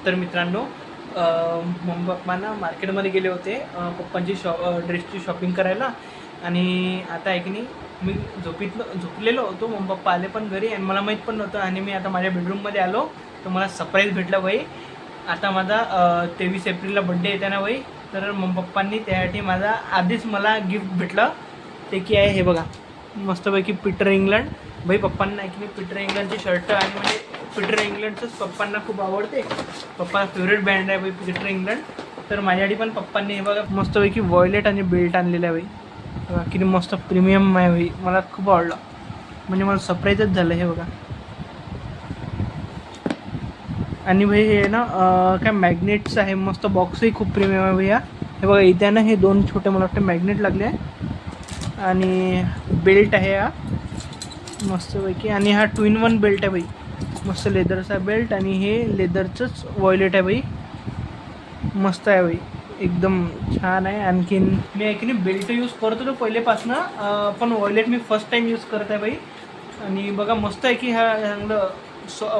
तर मित्रांनो mummy papa ना मार्केटमध्ये गेले होते पप्पांची ड्रेसची शॉपिंग करायला. आणि आता आहे की नाही मी झोपलेलो होतो. मम्मी पप्पा आले पण घरी आणि मला माहीत पण नव्हतं. आणि मी आता माझ्या बेडरूममध्ये आलो तर मला सरप्राईज भेटलं बाई. आता माझा 23 एप्रिलला बड्डे येते ना बाई. तर मम्मी पप्पांनी त्यासाठी माझा आधीच मला गिफ्ट भेटलं. ते की आहे हे बघा, मस्तपैकी पीटर इंग्लंड. भाई पप्पांना की नाही पीटर इंग्लंडची शर्ट आणि म्हणजे पीटर इंग्लंडचंच पप्पांना खूप आवडते. पप्पाचा फेवरेट ब्रँड आहे भाई पीटर इंग्लंड. तर माझ्यासाठी पण पप्पांनी हे बघा मस्तपैकी वॉयलेट आणि बेल्ट आणलेलं आहे भाई. बघा किती मस्त प्रीमियम आहे भाई. मला खूप आवडलं, म्हणजे मला सरप्राईजच झालं हे बघा. आणि भाई हे ना काय मॅग्नेट्स आहे, मस्त बॉक्सही खूप प्रीमियम आहे भैया. हे बघा इथे ना हे दोन छोटे मला वाटतं मॅग्नेट लागले आहे. आणि बेल्ट आहे हा मस्तपैकी. आणि हा 2-in-1 बेल्ट आहे भाई. मस्त लेदरचा बेल्ट आणि हे लेदरचंच वॉयलेट आहे भाई. मस्त आहे भाई, एकदम छान आहे. आणखीन मी आहे की नाही बेल्ट यूज करत होतो पहिलेपासनं, पण वॉयलेट मी फर्स्ट टाईम यूज करत आहे भाई. आणि बघा मस्त आहे की हा चांगलं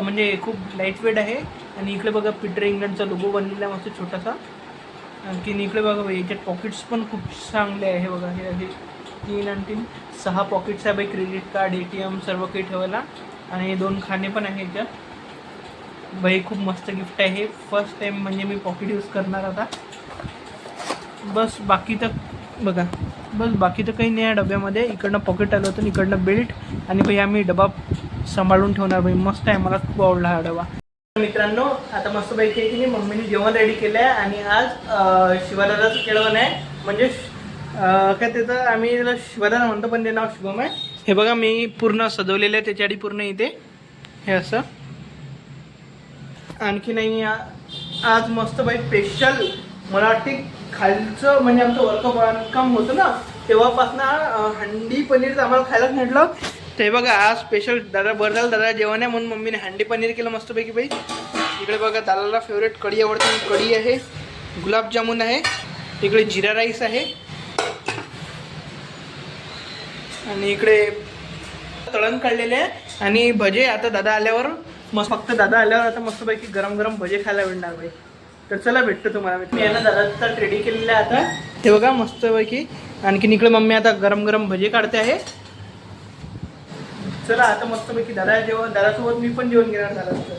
म्हणजे खूप लाईट वेट आहे. आणि इकडे बघा पीटर इंग्लंडचा लोगो बनलेला आहे मस्त छोटासा. आणखीन इकडे बघा भाई याच्यात पॉकेट्स पण खूप चांगले आहे. हे बघा हे 3 आणि 3 6 पॉकेट्स आहे भाई. क्रेडिट कार्ड, ATM सर्व काही ठेवायला. आणि 2 खाणे पण आहे याच्यात भाई. खूप मस्त गिफ्ट आहे हे. फर्स्ट टाईम म्हणजे मी पॉकेट यूज करणार आता. बस बाकी तर बघा, बस बाकी तर काही नाही आहे डब्यामध्ये. इकडनं पॉकेट आलं होतं, इकडनं बेल्ट. आणि भाई आम्ही डबा सांभाळून ठेवणार भाई. मस्त आहे, मला खूप आवडला हा डबा. मित्रांनो आता मस्तपैकी आहे की नाही मम्मीने जेवण रेडी केलं आहे. आणि आज शिवादादाचं केळवण आहे. म्हणजे काय त्याचं आम्ही त्याला शिवादादा म्हणतो पण ते नाव शुभम आहे. हे बघा मी पूर्ण सजवलेलं आहे त्याच्या आधी पूर्ण इथे हे असं. आणखी नाही आज मस्त बाई स्पेशल मला वाटते खालचं म्हणजे आमचं वर्ककाम होतं ना तेव्हापासनं हंडी पनीरचं आम्हाला खायलाच भेटलं. ते बघा आज स्पेशल दादा बरं झालं दादा जेवण आहे म्हणून मम्मीने हंडी पनीर केलं मस्तपैकी बाई. इकडे बघा दादाला फेवरेट कढी आवडते, कढी आहे. गुलाबजामुन आहे. इकडे जिरा राईस आहे. आणि इकडे तळण काढलेले आहे आणि भजे. आता दादा आल्यावर मस्त फक्त दादा आल्यावर आता मस्तपैकी गरम गरम भजे खायला भेटणार भाई. तर चला भेटतो तुम्हाला. मी यांना दादाचा रेडी केलेला आहे आता हे बघा मस्तपैकी. आणखीन इकडे मम्मी आता गरम गरम भजे काढते आहे. चला आता मस्तपैकी दादा जेवण, दादासोबत मी पण जेवण घेणार दादाचं.